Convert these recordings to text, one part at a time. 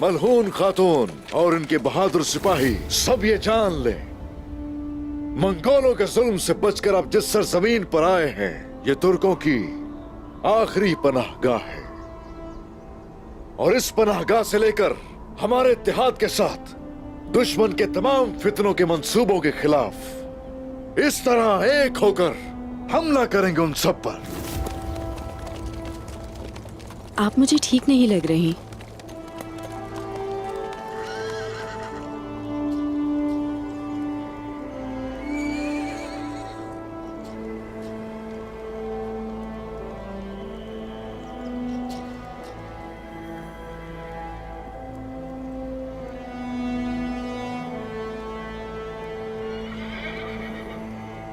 मलहून खातून और इनके बहादुर सिपाही सब ये जान ले, मंगोलों के जुल्म से बचकर अब जिस सरजमीन पर आए हैं, ये तुर्कों की आखिरी पनाहगाह है। और इस पनाहगाह से लेकर हमारे इत्तेहाद के साथ दुश्मन के तमाम फितनों के मंसूबों के खिलाफ इस तरह एक होकर हमला करेंगे उन सब पर। आप मुझे ठीक नहीं लग रही।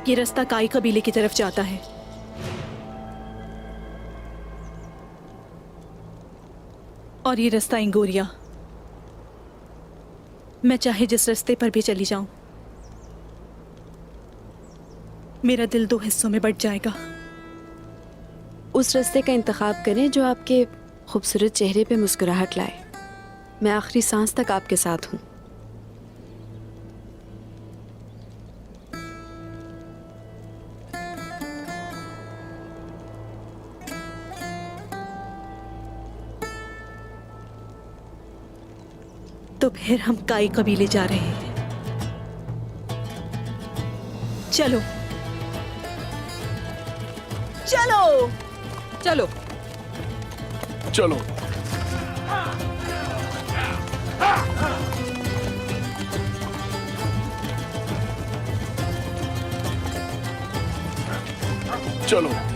ये रास्ता काई कबीले की तरफ जाता है। और ये रास्ता इंगोरिया। मैं चाहे जिस रास्ते पर भी चली जाऊं, मेरा दिल दो हिस्सों में बंट जाएगा। उस रास्ते का इंतखाब करें जो आपके खूबसूरत चेहरे पे मुस्कुराहट लाए। मैं आखिरी सांस तक आपके साथ हूं। तो फिर हम काई कबीले जा रहे हैं। चलो चलो चलो चलो। चलो